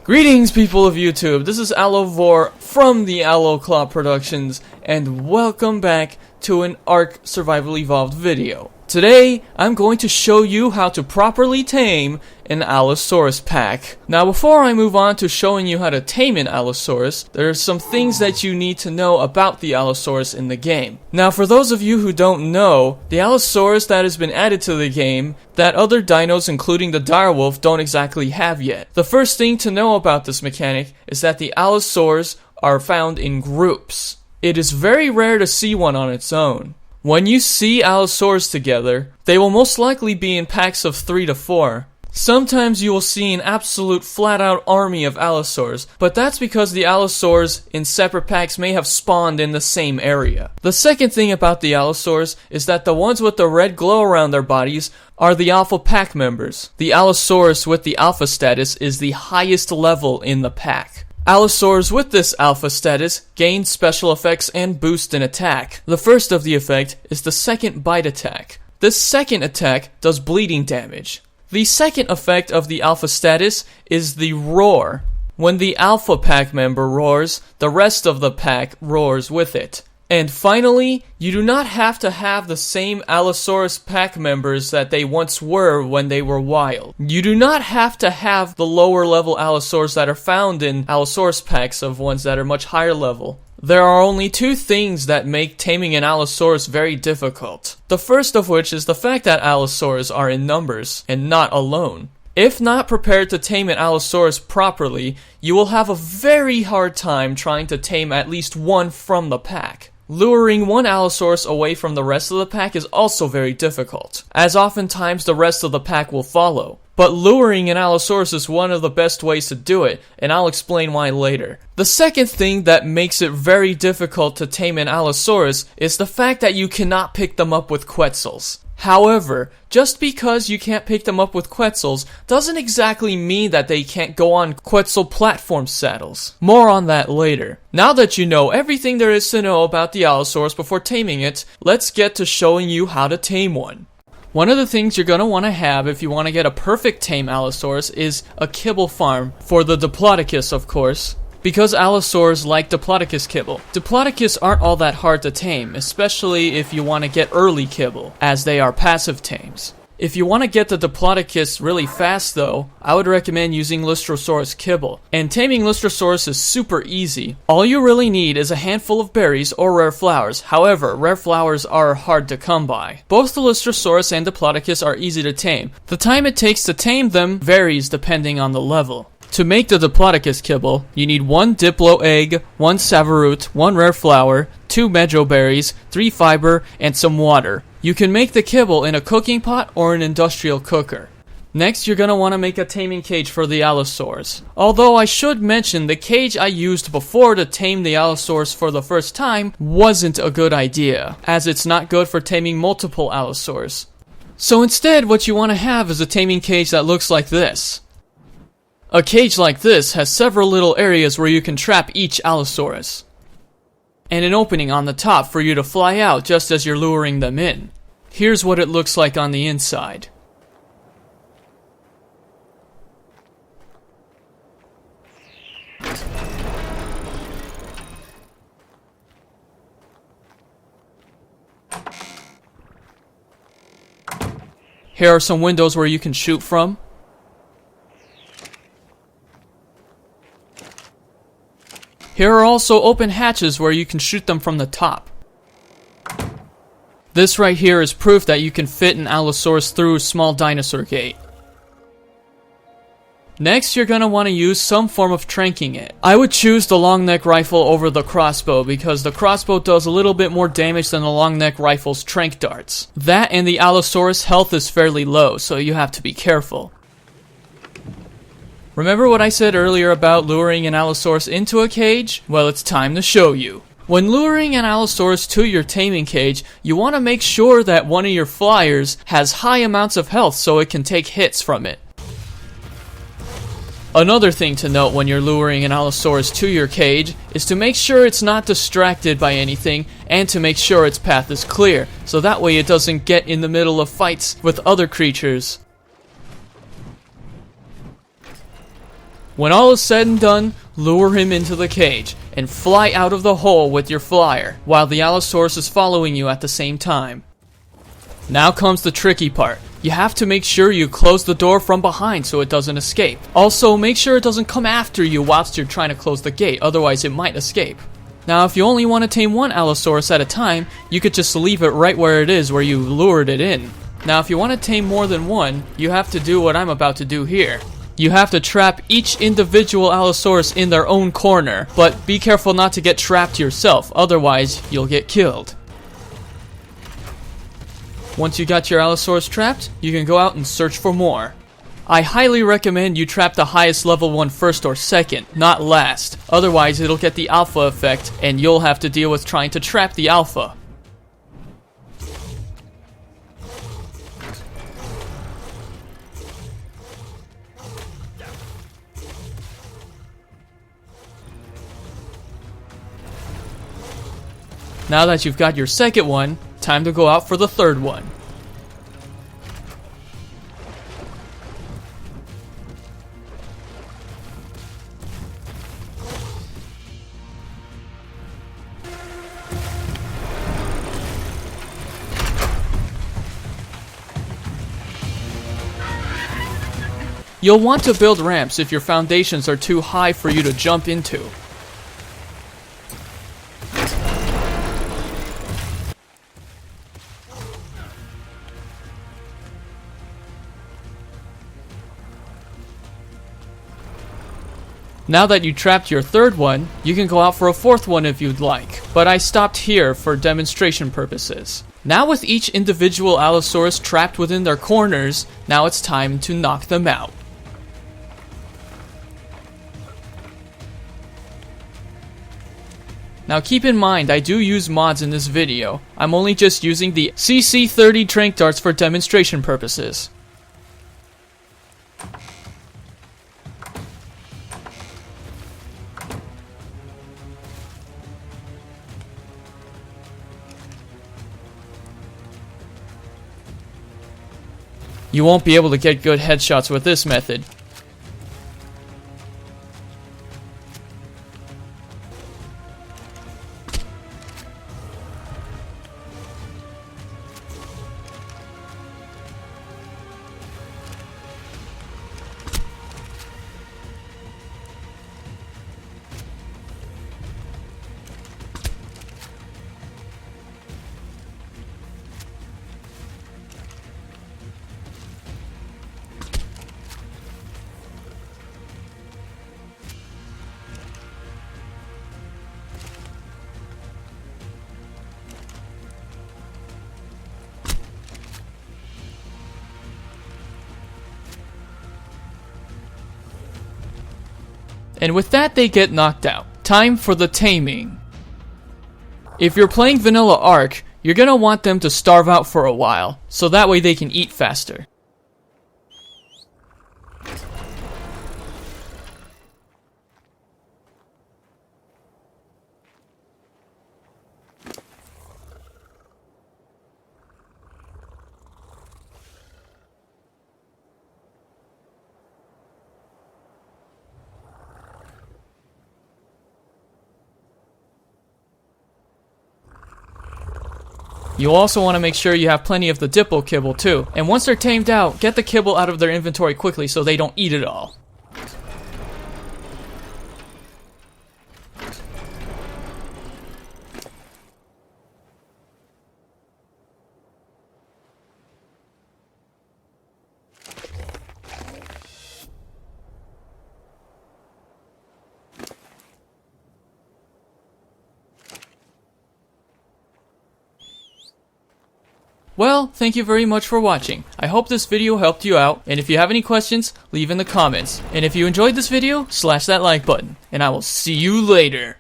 Greetings, people of YouTube. This is Allovor from the AlloClaw Productions, and welcome back to an Ark Survival Evolved video. Today, I'm going to show you how to properly tame an Allosaurus pack. Now, before I move on to showing you how to tame an Allosaurus, there are some things that you need to know about the Allosaurus in the game. Now, for those of you who don't know, the Allosaurus that has been added to the game, that other dinos, including the direwolf, don't exactly have yet. The first thing to know about this mechanic is that the Allosaurs are found in groups. It is very rare to see one on its own. When you see Allosaurs together, they will most likely be in packs of 3 to 4. Sometimes you will see an absolute flat-out army of Allosaurs, but that's because the Allosaurs in separate packs may have spawned in the same area. The second thing about the Allosaurs is that the ones with the red glow around their bodies are the alpha pack members. The Allosaurus with the alpha status is the highest level in the pack. Allosaurs with this alpha status gain special effects and boost in attack. The first of the effect is the second bite attack. This second attack does bleeding damage. The second effect of the alpha status is the roar. When the alpha pack member roars, the rest of the pack roars with it. And finally, you do not have to have the same Allosaurus pack members that they once were when they were wild. You do not have to have the lower level Allosaurs that are found in Allosaurus packs of ones that are much higher level. There are only two things that make taming an Allosaurus very difficult. The first of which is the fact that Allosaurs are in numbers and not alone. If not prepared to tame an Allosaurus properly, you will have a very hard time trying to tame at least one from the pack. Luring one Allosaurus away from the rest of the pack is also very difficult, as oftentimes the rest of the pack will follow. But luring an Allosaurus is one of the best ways to do it, and I'll explain why later. The second thing that makes it very difficult to tame an Allosaurus is the fact that you cannot pick them up with Quetzals. However, just because you can't pick them up with Quetzals doesn't exactly mean that they can't go on Quetzal platform saddles. More on that later. Now that you know everything there is to know about the Allosaurus before taming it, let's get to showing you how to tame one. One of the things you're going to want to have if you want to get a perfect tame Allosaurus is a kibble farm, for the Diplodocus of course, because Allosaurs like Diplodocus kibble. Diplodocus aren't all that hard to tame, especially if you want to get early kibble, as they are passive tames. If you want to get the Diplodocus really fast though, I would recommend using Lystrosaurus kibble. And taming Lystrosaurus is super easy. All you really need is a handful of berries or rare flowers. However, rare flowers are hard to come by. Both the Lystrosaurus and Diplodocus are easy to tame. The time it takes to tame them varies depending on the level. To make the Diplodocus kibble, you need 1 Diplo egg, 1 Savaroot, 1 rare flower, 2 Medjo berries, 3 fiber, and some water. You can make the kibble in a cooking pot or an industrial cooker. Next, you're going to want to make a taming cage for the Allosaurs. Although I should mention the cage I used before to tame the Allosaurs for the first time wasn't a good idea, as it's not good for taming multiple Allosaurs. So instead, what you want to have is a taming cage that looks like this. A cage like this has several little areas where you can trap each Allosaurus, and an opening on the top for you to fly out just as you're luring them in. Here's what it looks like on the inside. Here are some windows where you can shoot from. Here are also open hatches where you can shoot them from the top. This right here is proof that you can fit an Allosaurus through a small dinosaur gate. Next, you're going to want to use some form of tranking it. I would choose the long neck rifle over the crossbow because the crossbow does a little bit more damage than the long neck rifle's trank darts. That and the Allosaurus health is fairly low, so you have to be careful. Remember what I said earlier about luring an Allosaurus into a cage? Well, it's time to show you. When luring an Allosaurus to your taming cage, you want to make sure that one of your flyers has high amounts of health so it can take hits from it. Another thing to note when you're luring an Allosaurus to your cage is to make sure it's not distracted by anything and to make sure its path is clear, so that way it doesn't get in the middle of fights with other creatures. When all is said and done, lure him into the cage and fly out of the hole with your flyer while the Allosaurus is following you at the same time. Now comes the tricky part. You have to make sure you close the door from behind so it doesn't escape. Also, make sure it doesn't come after you whilst you're trying to close the gate, otherwise it might escape. Now, if you only want to tame one Allosaurus at a time, you could just leave it right where it is where you lured it in. Now, if you want to tame more than one, you have to do what I'm about to do here. You have to trap each individual Allosaurus in their own corner, but be careful not to get trapped yourself, otherwise you'll get killed. Once you got your Allosaurus trapped, you can go out and search for more. I highly recommend you trap the highest level one first or second, not last. Otherwise it'll get the alpha effect and you'll have to deal with trying to trap the alpha. Now that you've got your second one, time to go out for the third one. You'll want to build ramps if your foundations are too high for you to jump into. Now that you trapped your third one, you can go out for a fourth one if you'd like, but I stopped here for demonstration purposes. Now with each individual Allosaurus trapped within their corners, now it's time to knock them out. Now keep in mind, I do use mods in this video. I'm only just using the CC30 trank darts for demonstration purposes. You won't be able to get good headshots with this method. And with that, they get knocked out. Time for the taming. If you're playing vanilla Ark, you're gonna want them to starve out for a while, so that way they can eat faster. You also want to make sure you have plenty of the dipple kibble too. And once they're tamed out, get the kibble out of their inventory quickly so they don't eat it all. Well, thank you very much for watching. I hope this video helped you out, and if you have any questions, leave in the comments. And if you enjoyed this video, slash that like button, and I will see you later.